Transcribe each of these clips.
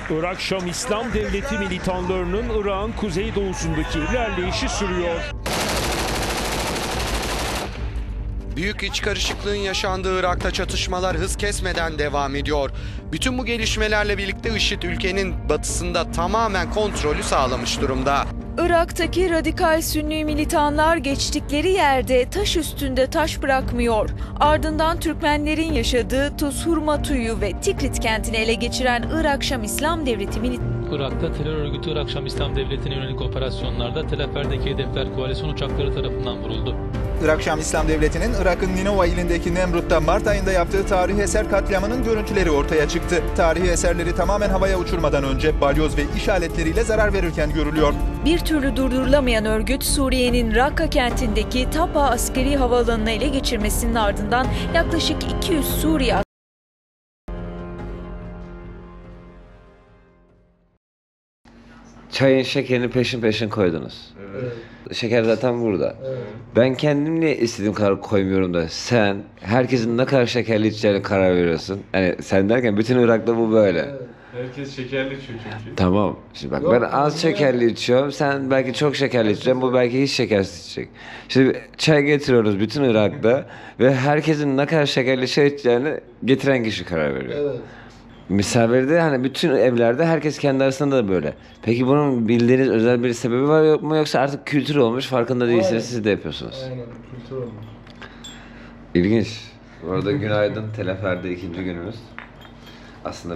Irak Şam İslam Devleti militanlarının Irak'ın kuzeydoğusundaki ilerleyişi sürüyor. Büyük iç karışıklığın yaşandığı Irak'ta çatışmalar hız kesmeden devam ediyor. Bütün bu gelişmelerle birlikte IŞİD ülkenin batısında tamamen kontrolü sağlamış durumda. Irak'taki radikal Sünni militanlar geçtikleri yerde taş üstünde taş bırakmıyor. Ardından Türkmenlerin yaşadığı Tuz Hurmatu'yu ve Tikrit kentini ele geçiren Irak Şam İslam Devleti Irak'ta terör örgütü Irak Şam İslam Devleti'ne yönelik operasyonlarda Tel Afer'deki hedefler koalisyon uçakları tarafından vuruldu. Irak Şam İslam Devleti'nin Irak'ın Ninova ilindeki Nemrut'ta Mart ayında yaptığı tarihi eser katliamının görüntüleri ortaya çıktı. Tarihi eserleri tamamen havaya uçurmadan önce balyoz ve işaretleriyle zarar verirken görülüyor. Bir türlü durdurulamayan örgüt Suriye'nin Rakka kentindeki Tapa askeri havaalanını ele geçirmesinin ardından yaklaşık 200 Suriye Çayın şekerini peşin peşin koydunuz. Evet. Şeker zaten burada. Evet. Ben kendimle istediğim kadar koymuyorum da sen herkesin ne kadar şekerli içeceğine karar veriyorsun. Hani sen derken bütün Irak'ta bu böyle. Evet. Herkes şekerli içiyor çünkü. Tamam. Şimdi bak ben az şekerli içiyorum. Sen belki çok şekerli içeceksin. Bu belki hiç şekersiz içecek. Şimdi çay getiriyoruz bütün Irak'ta ve herkesin ne kadar şekerli çay içeceğini getiren kişi karar veriyor. Evet. Misafirde hani bütün evlerde herkes kendi arasında da böyle. Peki bunun bildiğiniz özel bir sebebi var yok mu yoksa artık kültür olmuş farkında değilsiniz siz de yapıyorsunuz? Aynen kültür olmuş. İlginç. Bu arada günaydın Tel Afer'de ikinci günümüz. Aslında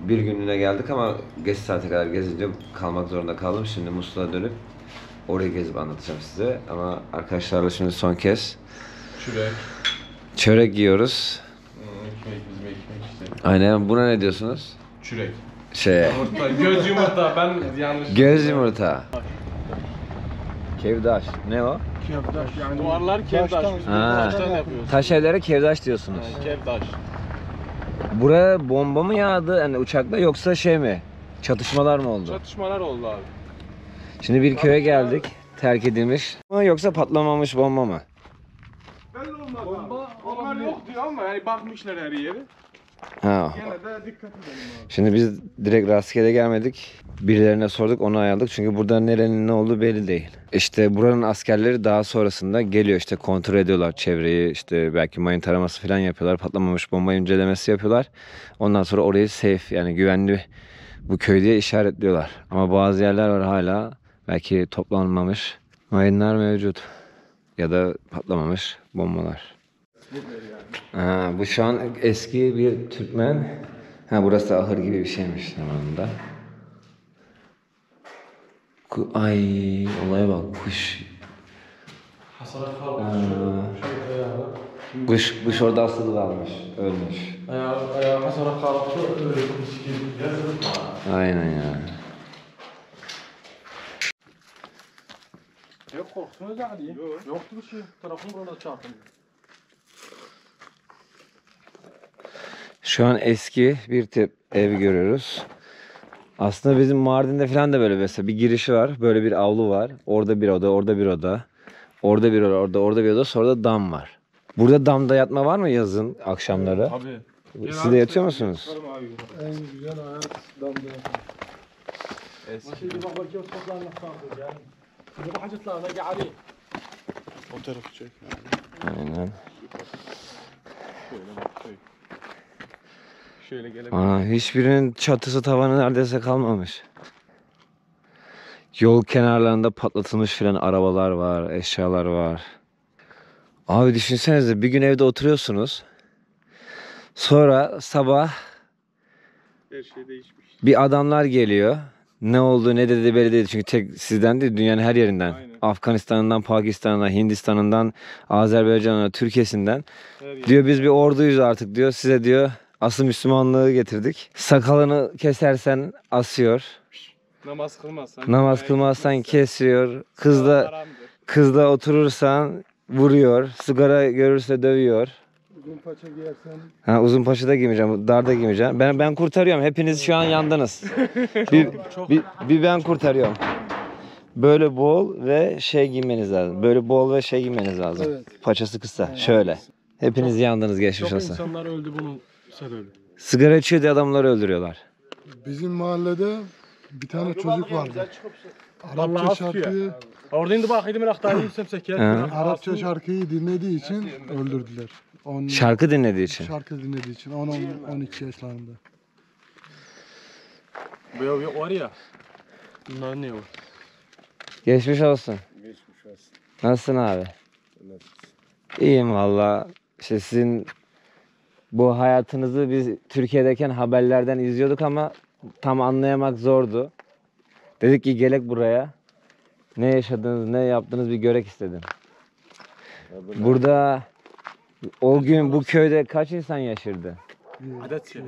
bir günlüğüne geldik ama geç saate kadar gezince kalmak zorunda kaldım. Şimdi Musul'a dönüp orayı gezip anlatacağım size. Ama arkadaşlarla şimdi son kez çörek yiyoruz. Ekmek bizim ekmek işte. Aynen. Buna ne diyorsunuz? Çürek. Yumurta, göz yumurta. Ben yanlış. Göz yumurta. Kevdaş. Ne o? Kevdaş. Yani duvarlar kevdaş. Biz taştan yapıyoruz. Taş evlere kevdaş diyorsunuz. Yani kevdaş. Buraya bomba mı yağdı hani uçakla yoksa şey mi? Çatışmalar mı oldu? Çatışmalar oldu abi. Şimdi bir köye geldik. Terk edilmiş. Yoksa patlamamış bomba mı? Belli olmaz. Bomba onlar yok diyor ama yani bakmışlar her yere. Ha. Gene de dikkat edelim abi. Şimdi biz direkt rastgele gelmedik. Birilerine sorduk, onu ayarladık. Çünkü burada nerenin ne olduğu belli değil. İşte buranın askerleri daha sonrasında geliyor, işte kontrol ediyorlar çevreyi. İşte belki mayın taraması falan yapıyorlar. Patlamamış bomba incelemesi yapıyorlar. Ondan sonra orayı safe, yani güvenli bu köy diye işaretliyorlar. Ama bazı yerler var hala belki toplanmamış mayınlar mevcut. Ya da patlamamış bombalar. Ha, bu şu an eski bir Türkmen. Ha, burası da ahır gibi bir şeymiş zamanında. Ay, olaya bak, kuş. Kuş orada asılı kalmış, ölmüş. Aynen ya. Yok korktunuz ya hadi. Yoktu bir şey. Tarafım burada çarpılıyor. Şu an eski bir tip ev görüyoruz. Aslında bizim Mardin'de falan da böyle mesela bir girişi var. Böyle bir avlu var. Orada bir oda, orada bir oda. Orada bir oda, orada bir oda. Sonra da dam var. Burada damda yatma var mı yazın akşamları? Tabii. Siz de yatıyor musunuz? En güzel hayat damda yatmak. Eski. O tarafı çek. Aynen. Şöyle gelebilir. Hiçbirinin çatısı tavanı neredeyse kalmamış. Yol kenarlarında patlatılmış filan arabalar var, eşyalar var. Abi düşünsenize bir gün evde oturuyorsunuz. Sonra sabah Her şey değişmiş. bir adamlar geliyor. Ne oldu ne dedi belli değil. Çünkü tek sizden değil dünyanın her yerinden. Aynen. Afganistan'dan, Pakistan'dan, Hindistan'dan, Azerbaycan'dan, Türkiye'sinden. Diyor biz bir orduyuz artık diyor. Size diyor asıl Müslümanlığı getirdik. Sakalını kesersen asıyor. Namaz kılmazsan. Namaz kılmazsan kesiyor. Kızla oturursan vuruyor. Sigara görürse dövüyor. Uzun paça giyersen. Ha, uzun paça da giymeyeceğim, dar da giymeyeceğim. Ben kurtarıyorum. Hepiniz şu an yandınız. bir ben kurtarıyorum. Böyle bol ve şey giymeniz lazım. Böyle bol ve şey giymeniz lazım. Evet. Paçası kısa. Evet. Şöyle. Hepiniz yandınız geçmiş olsun. Çok insanlar öldü bunun sebebi. Sigara içiyor diye adamları öldürüyorlar. Bizim mahallede bir tane çocuk vardı. Arapça şarkıyı, Orada indi bak idim raktayım semsek Arapça şarkıyı dinlediği için öldürdüler. Şarkı dinlediği için. Şarkı dinlediği için 10-12 yaşlarında. Bu yok var ya. Bunlar ne o? Geçmiş olsun. Nasılsın abi? İyiyim valla. İşte sizin bu hayatınızı biz Türkiye'deyken haberlerden izliyorduk ama tam anlayamak zordu. Dedik ki gelek buraya. Ne yaşadınız, ne yaptınız bir görek istedim. Burada o gün bu köyde kaç insan yaşırdı? Adet ya.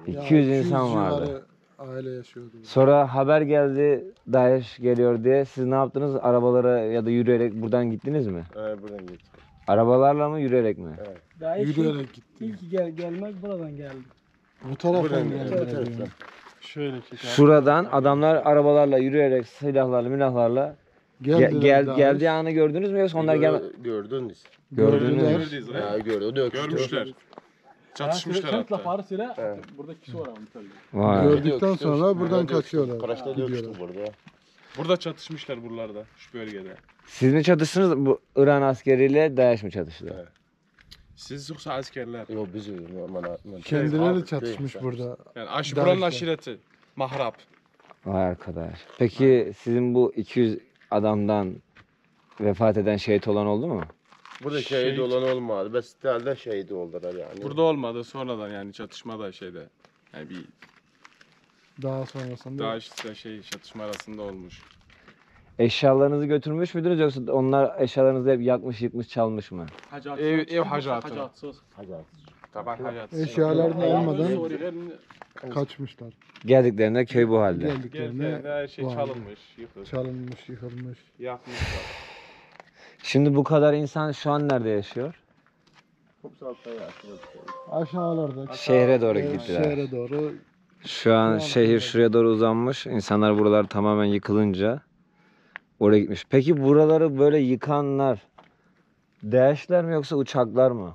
200 insan vardı. civarı aile yaşıyordu. Sonra haber geldi DAEŞ geliyor diye. Siz ne yaptınız? Arabalara ya da yürüyerek buradan gittiniz mi? Evet, buradan gittik. Arabalarla mı yürüyerek mi? Evet. Yürüyerek gitti. İlk gelmek buradan geldi. Bu taraftan Buradan geldi. Şöyle çek abi. Şuradan adamlar arabalarla yürüyerek silahlarla milahlarla geldiği anı gördünüz mü yoksa onlar Gördünüz. gördünüz. Ya gördü. Görmüşler. Çatışmışlar Kent hatta. lafları söyle. Buradaki su var ama tabii. Vay. Gördükten sonra buradan kaçıyorlar. Karaşta Gidiyorlar. dövüştük burada. Burada çatışmışlar buralarda. Şu bölgede. Siz mi çatıştınız bu İran askeriyle DAEŞ mi çatıştı? Evet. Siz yoksa askerler. Yok biz Kendileri çatışmış burada. Yani aşı Daha buranın işte. aşireti. Mahrap. Vay arkadaş. Peki sizin bu 200 adamdan vefat eden şehit olan oldu mu? Burada şehit olan olmadı. Bestel'de şehit oldular yani. Burada olmadı sonradan yani çatışmada şeyde. Yani bir Daha sonrasında daha işte çatışma arasında olmuş. Eşyalarınızı götürmüş müydünüz yoksa onlar eşyalarınızı hep yakmış, yıkmış, çalmış mı? Ev hacatı. Hacatsız. Taban hacatı. eşyalarını almadan kaçmışlar. Geldiklerinde köy bu halde. Geldiklerinde Geldiğinde her şey vay. çalınmış, yıkılmış, Çalınmış, yıkılmış. yakmışlar. Şimdi bu kadar insan şu an nerede yaşıyor? Aşağılarda. Şehre doğru gittiler. Şehre doğru. Şu an şehir şuraya doğru uzanmış. İnsanlar buralar tamamen yıkılınca oraya gitmiş. Peki buraları böyle yıkanlar DAEŞ'ler mi yoksa uçaklar mı?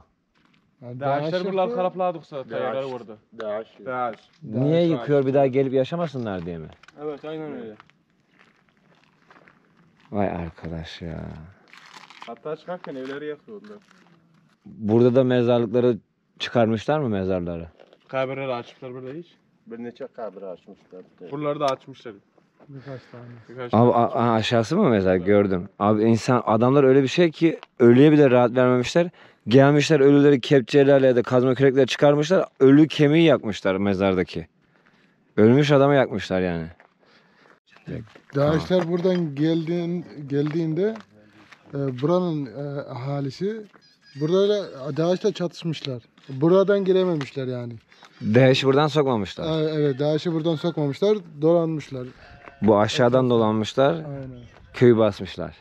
Yani Dağışlar buralar DAEŞ'e- karapladıksa tayarlar vurdu. Daş. Dağış. Niye yıkıyor bir daha gelip yaşamasınlar diye mi? Evet aynen öyle. Vay arkadaş ya. Hatta çıkarken evleri yakıyordular. Burada da mezarlıkları çıkarmışlar mı mezarları? Kabirleri açmışlar burada hiç. Bir neçe kabri açmışlar. Buraları da açmışlar. Birkaç tane. Birkaç Abi tane. aşağısı mı mezar gördüm. Abi adamlar öyle bir şey ki ölüye bile rahat vermemişler. Gelmişler ölüleri kepçelerle ya da kazma kürekle çıkarmışlar. Ölü kemiği yakmışlar mezardaki. Ölmüş adamı yakmışlar yani. DAEŞ'ler buradan geldiğinde buranın ahalisi burada DAEŞ'le çatışmışlar. Buradan girememişler yani. DAEŞ'i buradan sokmamışlar. Evet, DAEŞ'i buradan sokmamışlar, dolanmışlar. Bu aşağıdan dolanmışlar. Aynen. Köyü basmışlar.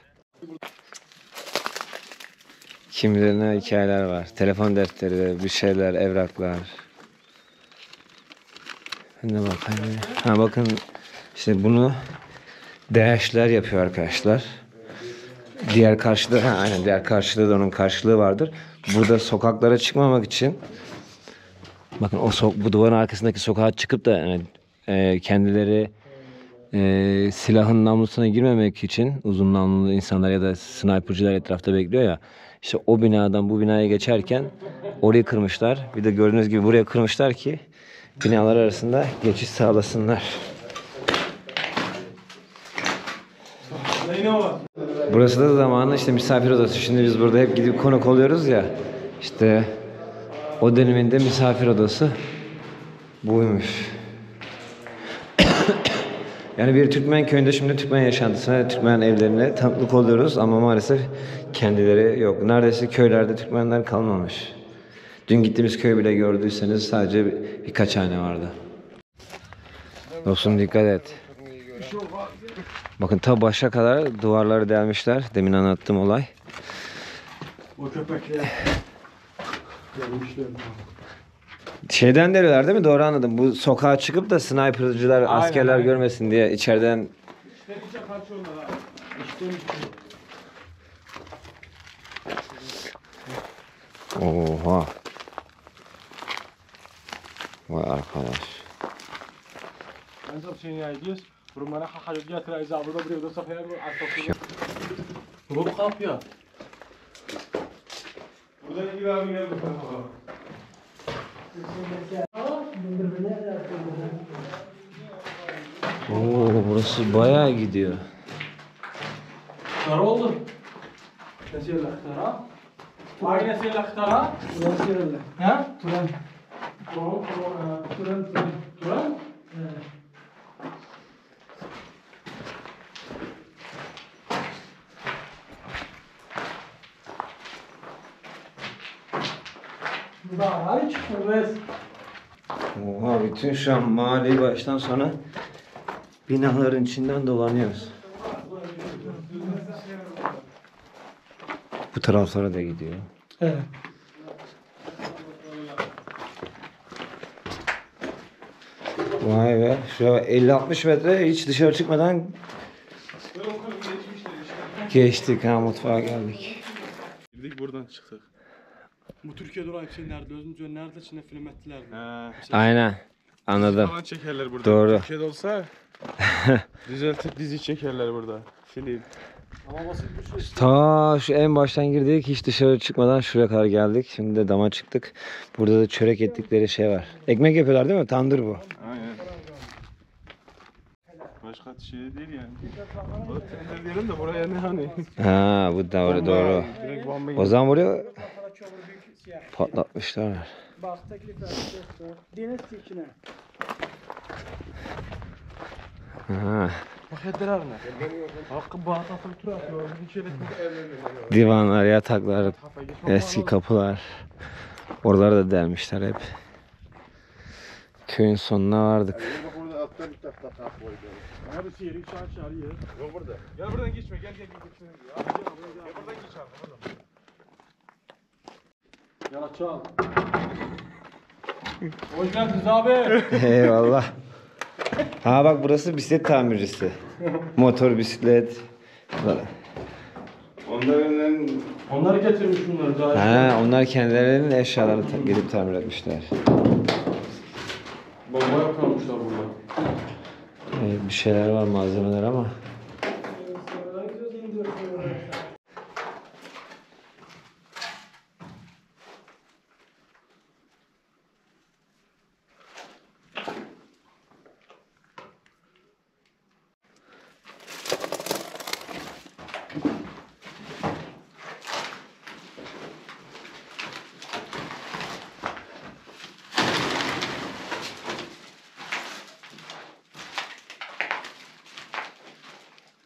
Kimilerine hikayeler var. Telefon defteri, bir şeyler, evraklar. Ne bakayım. Ha bakın işte bunu DAEŞ'ler yapıyor arkadaşlar. Diğer karşıda, aynen diğer karşıda da onun karşılığı vardır. Burada sokaklara çıkmamak için bakın bu duvarın arkasındaki sokağa çıkıp da yani, kendileri silahın namlusuna girmemek için uzun namlulu insanlar ya da sniperciler etrafta bekliyor ya. İşte o binadan bu binaya geçerken orayı kırmışlar. Bir de gördüğünüz gibi buraya kırmışlar ki binalar arasında geçiş sağlasınlar. Burası da zamanında işte misafir odası. Şimdi biz burada hep gidip konuk oluyoruz ya. İşte o dönemin de misafir odası buymuş. Yani bir Türkmen köyünde şimdi Türkmen yaşantısına, Türkmen evlerine tanıklık oluyoruz ama maalesef kendileri yok. Neredeyse köylerde Türkmenler kalmamış. Dün gittiğimiz köy bile gördüyseniz sadece birkaç hane vardı. Dostum dikkat et. Bakın ta başa kadar duvarları delmişler. Demin anlattığım olay. O köpekler gelmişler. Şeyden deliyorlar değil mi? Doğru anladım. Bu sokağa çıkıp da sniperciler, askerler görmesin diye içeriden... Oha. Vay arkadaş. Ben çok şey gidiyoruz. Rumana hakikaten getire izabında buraya da safaya bu asfaltı. Bu kapıyor. Buradan iyi abi gel bakalım. Oo, burası bayağı gidiyor. Kara oldu. Nasıl lahtara? Vay nasıl lahtara? Nasıl öyle? Ha? Turan. Turan. Hariç, evet. Oha, bütün şu an mahalleyi baştan sona binaların içinden dolanıyoruz. Bu taraflara da gidiyor. Evet. Vay be. Şuraya 50-60 metre hiç dışarı çıkmadan geçtik, ha, mutfağa geldik. Girdik buradan çıktık. Bu Türkiye'de olan hepsi nerede? Özümüzün nerede? Çin'de film ettiler. Aynen. Anladım. Falan çekerler burada. Doğru. Türkiye'de olsa düzeltip dizi çekerler burada. Film. Ama basit bir şey. Ta şu en baştan girdik, hiç dışarı çıkmadan şuraya kadar geldik. Şimdi de dama çıktık. Burada da çörek ettikleri şey var. Ekmek yapıyorlar değil mi? Tandır bu. Aynen. Başka şey değil yani. O tender diyelim de buraya ne hani? Ha, bu doğru doğru. Direkt bomba O zaman buraya patlatmışlar. Bak teklif yoktu. Deniz içine. Ha, Bak ettiler mi? Hakkı bağ tatlı tur atıyor. Bir şey divanlar, yataklar, eski kapılar. Oraları da delmişler hep. Köyün sonuna vardık. Burada altta bir tahta koydum. Abi seyri çağır yer. Yok burada. Gel buradan geçme, gel geçme. Gel buradan geç abi. Yala çal. Hoş geldiniz abi. Eyvallah. Ha bak, burası bisiklet tamircisi. Motor, bisiklet. Onları getirmiş bunları daha. Ha, onlar kendilerinin eşyalarını gidip tamir etmişler. Bomba yapmışlar burada. Bir şeyler var, malzemeler ama.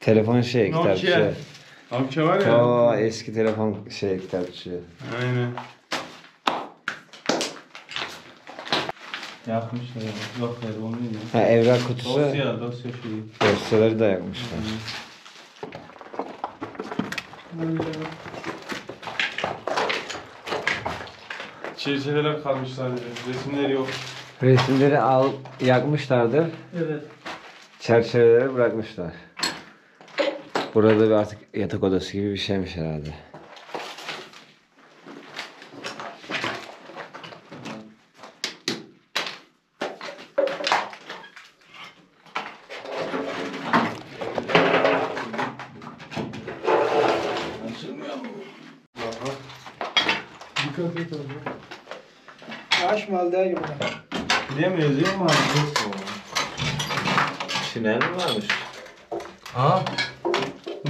Telefon kitapçı. Nokia var ya. O eski telefon kitapçı. Aynen. Yapmışlar ya. Yok ya, onu değil ya. Ha, evrak kutusu. Dosya şeyi. Dosyaları da yakmışlar. Çerçeveler kalmış sadece. Resimleri yok. Resimleri yakmışlardır. Evet. Çerçeveleri bırakmışlar. Burada bir artık yatak odası gibi bir şeymiş herhalde. Dikkat et abi. Yaş malda gibi. Bilemiyoruz değil mi abi? Tünel mi varmış? Ha?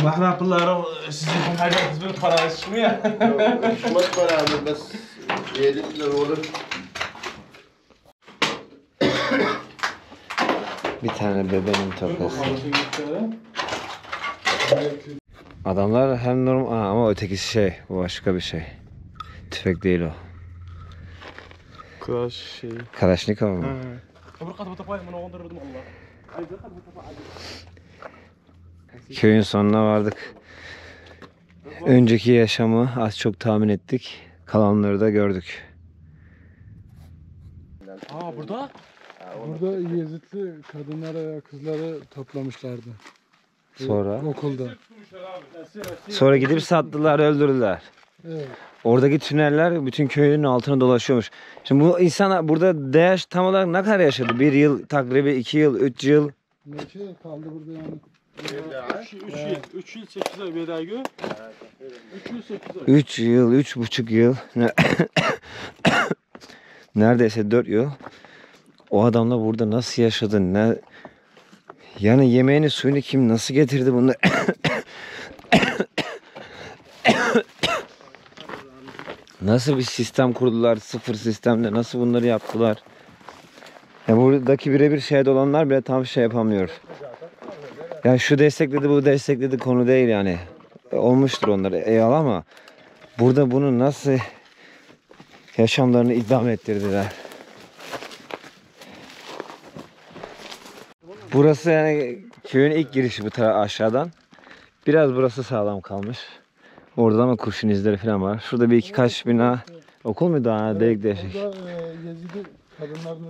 Mahraplılara sizin hayatınız bir para çıkmıyor. Şumat var abi, bas 7 lira olur. Bir tane bebeğin tokası. Adamlar hem normal ama ötekisi bu başka bir şey. Tüfek değil o. Kulaş şey. Kalaşnikov mu? Köyün sonuna vardık. Önceki yaşamı az çok tahmin ettik. Kalanları da gördük. Aa burada? Burada Yezidli kadınlara ve kızları toplamışlardı. Sonra? Okulda. Sonra gidip sattılar, öldürdüler. Evet. Oradaki tüneller bütün köyün altına dolaşıyormuş. Şimdi bu insanlar burada DH tam olarak ne kadar yaşadı? 1 yıl, takribi 2 yıl, 3 yıl. Ne şey kaldı burada yani? 3 yıl 8 ay bir daha gö. 3 yıl 8 ay. 3 yıl, 3,5 yıl. Neredeyse 4 yıl. O adamla burada nasıl yaşadı? Yani yemeğini, suyunu kim nasıl getirdi bunu? Nasıl bir sistem kurdular? Sıfır sistemde nasıl bunları yaptılar? Ya buradaki birebir şehit olanlar bile tam şey yapamıyor. Ya şu destekledi, bu destekledi konu değil yani. Olmuştur onlar eyvallah ama burada bunu nasıl yaşamlarını idame ettirdiler? Burası yani köyün ilk girişi bu taraf aşağıdan. Biraz burası sağlam kalmış. Orada ama kurşun izleri falan var. Şurada bir iki kaç bina okul muydu? Ha, delik deşik. Burada Yezidi kadınlarını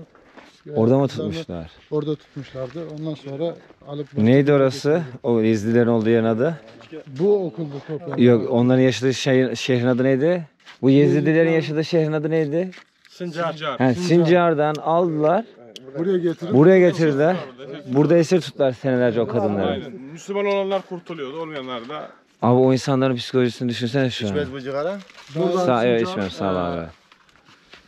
Orada mı tutmuşlar? Orada tutmuşlardı. Ondan sonra alıp... Neydi orası? O Yezidilerin olduğu yerin adı? Bu okulda toplanan. Yok, onların yaşadığı şehrin adı neydi? Bu Yezidilerin yaşadığı şehrin adı neydi? Sincar. Yani Sincar'dan aldılar. Buraya getirdiler. Burada esir tuttular senelerce o kadınları. Aynen. Müslüman olanlar kurtuluyordu, olmayanlar da. Abi o insanların psikolojisini düşünsene şu an. İçmez bu cigara. Evet içmem sağ ol abi.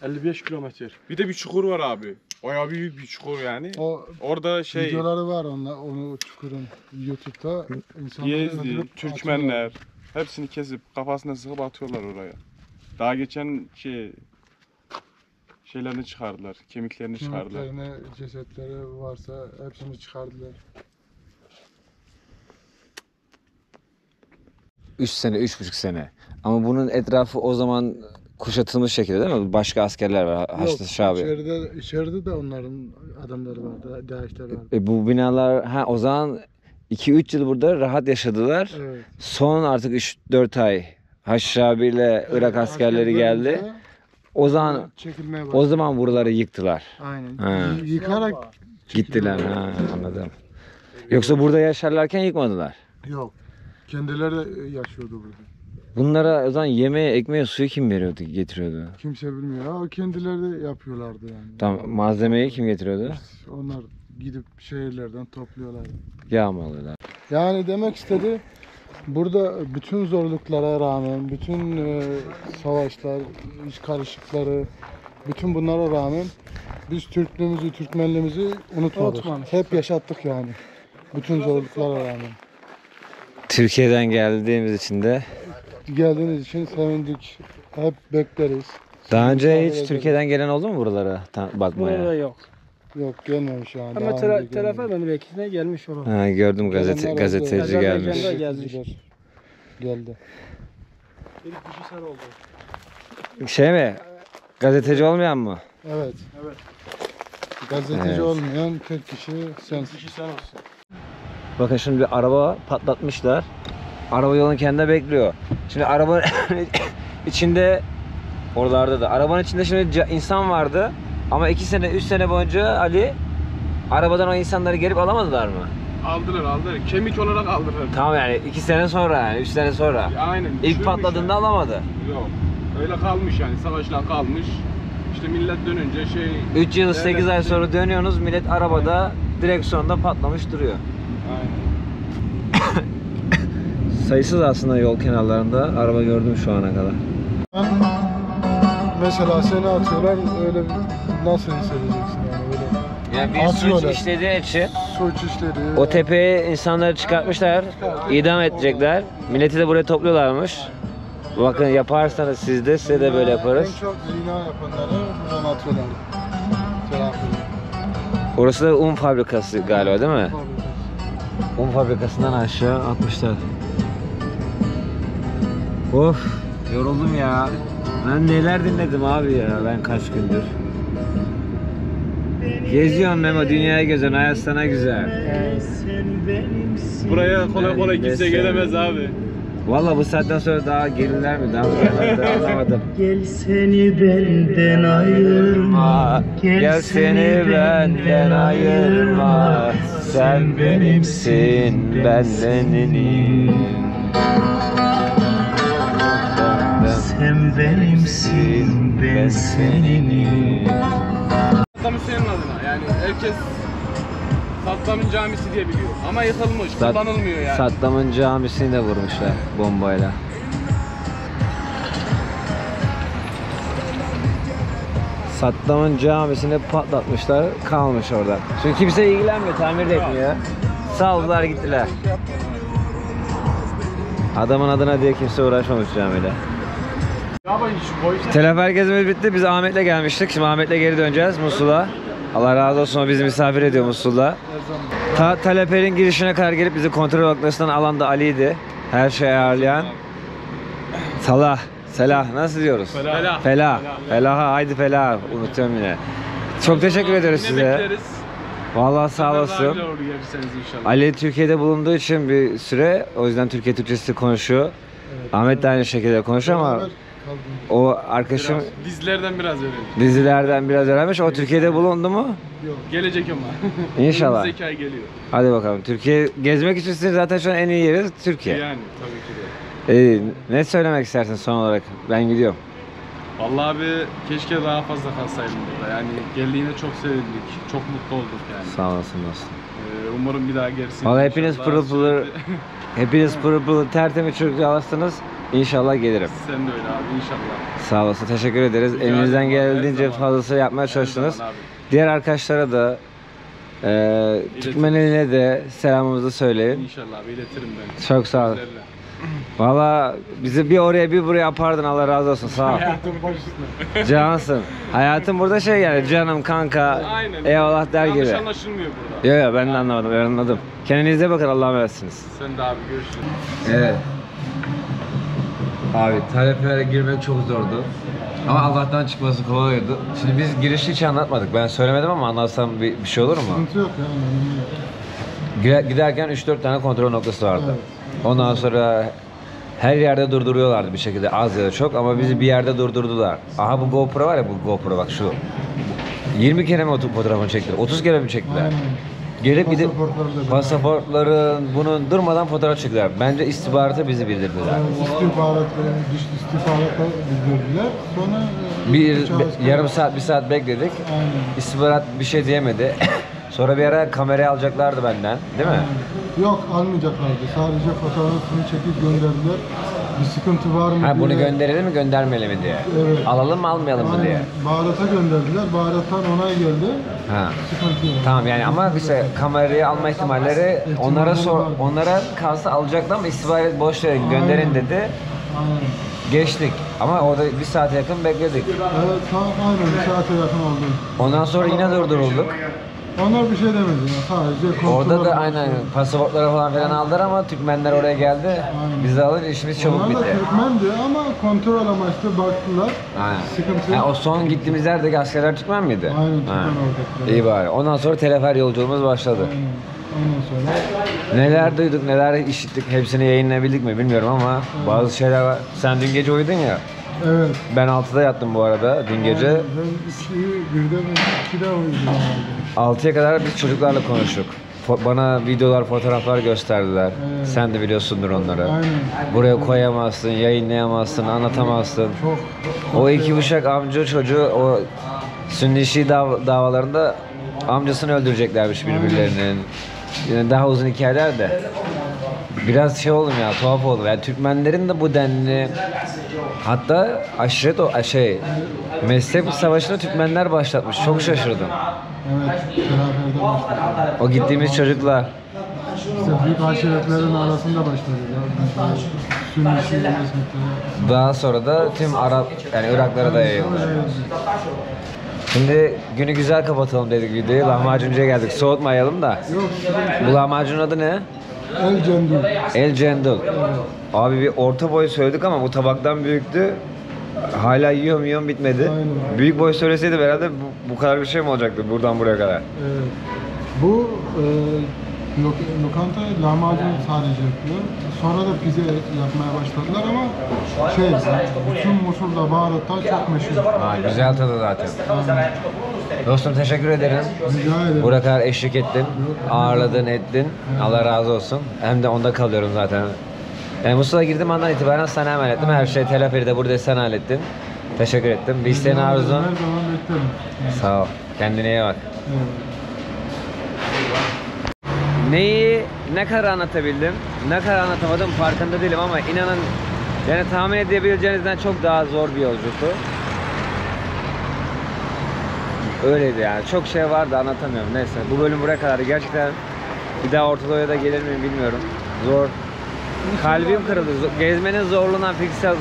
55 kilometre. Bir de bir çukur var abi. Bayağı büyük bir çukur yani. Orada videoları var onu çukurun YouTube'da insanlar Yezdi, Türkmenler hepsini kesip kafasına sıkıp atıyorlar oraya. Daha geçen şeylerini çıkardılar, kemiklerini çıkardılar. Cesetleri varsa hepsini çıkardılar. 3 sene, 3,5 sene. Ama bunun etrafı o zaman kuşatılmış şekilde değil mi? Başka askerler var. Haçlı Şabi. İçeride de onların adamları vardı, DH'ler vardı. Bu binalar o zaman 2-3 yıl burada rahat yaşadılar. Evet. Son artık 3-4 ay Haçlı Şabi ile Irak askerleri geldi. O zaman buraları yıktılar. Aynen. Yıkarak gittiler. Anladım. Yoksa burada yaşarlarken yıkmadılar. Yok. Kendileri yaşıyordu burada. Bunlara o zaman yemeğe, ekmeğe, suyu kim veriyordu, getiriyordu? Kimse bilmiyor. O kendileri de yapıyorlardı yani. Tamam, malzemeyi kim getiriyordu? Onlar gidip şehirlerden topluyorlardı. Yağ mı alıyorlar? Yani demek istedi, burada bütün zorluklara rağmen, bütün savaşlar, iç karışıkları, bütün bunlara rağmen biz Türklüğümüzü, Türkmenliğimizi unutmadık. Hep yaşattık yani. Bütün zorluklara rağmen. Türkiye'den geldiğimiz için de geldiğiniz için sevindik. Hep bekleriz. Daha önce hiç Türkiye'den gelen oldu mu buralara bakmaya? Burada yok. Yok gelmemiş yani. Ama tarafa memleketine gelmiş olan. Ha, gördüm gazeteci gelmiş. Geldi. Şey mi? Gazeteci olmayan mı? Evet. Gazeteci olmayan tek kişi sen. Bakın şimdi bir araba patlatmışlar. Araba yolun kendine bekliyor. Şimdi arabanın içinde oralarda da arabanın içinde şimdi insan vardı. Ama 2 sene 3 sene boyunca Ali arabadan o insanları gelip alamadılar mı? Aldılar. Kemik olarak aldılar. Tamam yani 2 sene sonra yani 3 sene sonra. Aynen. İlk patladığında yani alamadı. Yok. Öyle kalmış yani savaşla kalmış. İşte millet dönünce 3 yıl 8 ay sonra dönüyorsunuz, millet arabada direksiyonda patlamış duruyor. Aynen. Sayısız aslında yol kenarlarında araba gördüm şu ana kadar. Mesela seni atıyorlar, öyle nasıl hissedeceksin yani öyle? Yani bir suç işlediği için o tepeye insanları çıkartmışlar, idam edecekler. Milleti de buraya topluyorlarmış. Bakın yaparsanız size de böyle yaparız. En çok zina yapanları buradan atıyorlar. Orası da un fabrikası galiba değil mi? Un fabrikasından aşağı atmışlar. Of, yoruldum ya. Ben neler dinledim abi ya ben kaç gündür. Geziyorum Memo, dünyaya geziyorsun, hayat sana güzel. Buraya kolay kimse gelemez abi. Valla bu saatten sonra daha gelirler mi? Daha anlamadım. Gel seni benden ayırma. Gel seni benden ayırma. Sen benimsin, bendenim. Hem benimsin ben seninim. Saddam Hüseyin'in adına yani herkes Saddam'ın camisi diye biliyor ama yıkılmış, kullanılmıyor yani. Saddam'ın camisini de vurmuşlar bombayla. Saddam'ın camisini patlatmışlar, kalmış orada. Çünkü kimse ilgilenmiyor, tamir de etmiyor. Saldılar gittiler. Adamın adına diye kimse uğraşmamış camiyle. Telefer gezimiz bitti. Biz Ahmet'le gelmiştik. Şimdi Ahmet'le geri döneceğiz Musul'a. Allah razı olsun, o bizi misafir ediyor Musul'da. Telefer'in girişine kadar gelip bizi kontrol noktasından alan da Ali'ydi. Her şeyi ayarlayan. Selah nasıl diyoruz? Felaha, haydi Felah. Unutuyorum yine. Çok teşekkür ederiz size. Vallahi sağ olasın. Ali Türkiye'de bulunduğu için bir süre, o yüzden Türkiye Türkçesi konuşuyor. Evet, Ahmet de aynı şekilde konuşuyor ama o arkadaşım dizilerden biraz öğrenmiş. O Türkiye'de bulundu mu? Yok. Gelecek ama. İnşallah. Zeka geliyor. Hadi bakalım. Türkiye gezmek için zaten şu an en iyi yeri Türkiye. Yani tabii ki de. Ne söylemek istersin son olarak? Ben gidiyorum. Vallahi abi keşke daha fazla kalsaydım burada. Yani geldiğine çok sevindik. Çok mutlu olduk yani. Sağ olasın dostum. Umarım bir daha gelsin. Vallahi hepiniz pırıl pırıl tertemiz çocuklarsınız. İnşallah gelirim. Sen de öyle abi inşallah. Sağ olasın. Teşekkür ederiz. Elinizden geldiğince fazlası yapmaya çalıştınız. Diğer arkadaşlara da Türkmeneli'ne de selamımızı söyleyin. İnşallah iletirim ben. Çok sağ olun. Valla bizi bir oraya bir buraya apardın, Allah razı olsun, sağ ol. Hayatım başına. Cansın. Hayatım burada şey yani canım, kanka, aynen. Eyvallah der gibi. Yanlış anlaşılmıyor burada. Yok ben de anlamadım, öğrendim. Kendinize bakın, Allah'a emanetsiniz. Sen de abi görüşürüz. Evet. Abi taleplere girmek çok zordu. Ama Allah'tan çıkması kolaydı. Şimdi biz girişi hiç anlatmadık. Ben söylemedim ama anlatsam bir şey olur mu? Sıkıntı yok yani. Giderken 3-4 tane kontrol noktası vardı. Evet. Ondan sonra her yerde durduruyorlardı bir şekilde, az ya da çok, ama bizi bir yerde durdurdular. Aha bu GoPro var ya, bu GoPro bak şu. 20 kere mi fotoğrafını çektiler? 30 kere mi çektiler? Aynen. Gelip gidip pasaportların bunun durmadan fotoğraf çektiler. Bence istihbarata bizi bildirdiler. Dış istihbarata bildirdiler. Sonra yarım saat, bir saat bekledik. Aynen. İstihbarat bir şey diyemedi. Sonra bir ara kamerayı alacaklardı benden, değil mi? Yok, almayacaklardı. Sadece fotoğrafını çekip gönderdiler. Bir sıkıntı var mı diye. Bunu gönderelim mi, göndermeyelim mi diye. Evet. Alalım mı, almayalım mı diye. Baharata gönderdiler. Baharattan onay geldi. Ha. Sıkıntı yok. Tamam yani, ama işte kamerayı alma ihtimalleri onlara kalsa alacaktı ama istihbarat boş verin, gönderin dedi. Aynen. Geçtik ama orada bir saate yakın bekledik. Evet, aynen bir saate yakın oldu. Ondan sonra yine durdurulduk. Onlar bir şey demedi ya, sadece kontrol. Orada da aynen pasaportları falan filan aldılar ama Türkmenler oraya geldi. Aynen. Bizi alınca işimiz çabuk bitti. Onlar da Türkmendi ama kontrol amaçlı baktılar. Aynen. Sıkıntı yani o son gittiğimiz yerdeki askerler Türkmen miydi? Aynen, Türkmen oradakiler. İyi bari. Ondan sonra telefer yolculuğumuz başladı. Aynen. Ondan sonra neler duyduk, neler işittik, hepsini yayınlayabildik mi bilmiyorum ama bazı şeyler var. Sen dün gece uyudun ya. Evet. Ben 6'da yattım bu arada dün gece. Ben 2'de uyudum. 6'ya kadar biz çocuklarla konuştuk. Bana videolar, fotoğraflar gösterdiler. Evet. Sen de biliyorsundur onları. Aynen. Buraya koyamazsın, yayınlayamazsın, anlatamazsın. Çok o iki bıçak amca çocuğu o Sünni Şii davalarında amcasını öldüreceklermiş birbirlerinin. Yani daha uzun hikayeler de. Biraz şey oldum ya, tuhaf oldum. Yani Türkmenlerin de bu denli, hatta aşiret mezhep savaşını Türkmenler başlatmış. Çok şaşırdım. Evet, beraber başladı. O gittiğimiz çocuklar. İşte büyük aşiretlerin arasında başladı. Sünni Şii mezhepleri. Daha sonra da tüm Arap, yani Iraklara da yayıldı. Şimdi günü güzel kapatalım dedik videoyu. Lahmacuncuya geldik. Soğutmayalım da. Yok. Bu lahmacunun adı ne? El Cendul. El Cendul. Abi bir orta boy söyledik ama bu tabaktan büyüktü. Hala yiyorum bitmedi. Aynen. Büyük boy söyleseydi herhalde bu kadar bir şey mi olacaktı buradan buraya kadar? Evet. Bu lokanta lahmacun sadece yapıyor. Sonra da pide yapmaya başladılar ama bütün Musul'da baharatlar çok meşhur. Güzel tadı zaten. Dostum teşekkür ederim. Rica ederim. Buraya kadar eşlik ettin, ağırladın, ettin. Allah razı olsun. Hem de onda kalıyorum zaten. Yani Musul'a girdiğim andan itibaren sana emanet ettim. Her şey telafiri de burada sen hallettin. Teşekkür ettim. Bir isteğin arzun. Her zaman beklerim. Sağ ol. Kendine iyi bak. Neyi ne kadar anlatabildim, ne kadar anlatamadım farkında değilim ama inanın yani tahmin edebileceğinizden çok daha zor bir yolculuktu. Öyleydi yani. Çok şey vardı anlatamıyorum. Neyse bu bölüm buraya kadar. Gerçekten bir daha Orta Doğu'ya da gelir miyim bilmiyorum. Zor. Kalbim kırıldı. Gezmenin zorluğundan, fiziksel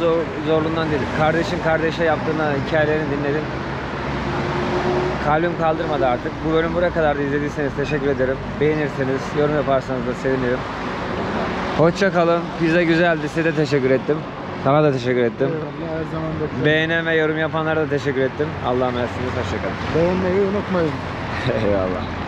zorluğundan değil. Kardeşin kardeşe yaptığına hikayelerini dinledim. Kalbim kaldırmadı artık. Bu bölüm buraya kadar da izlediyseniz teşekkür ederim. Beğenirseniz, yorum yaparsanız da sevinirim. Hoşça kalın. Pizza güzeldi. Size de teşekkür ettim. Sana da teşekkür ettim. Eyvallah, her zaman beklerim. Beğenen ve yorum yapanlara da teşekkür ettim. Allah'a emanetsiniz. Hoşça kalın. Beğenmeyi unutmayın. Eyvallah.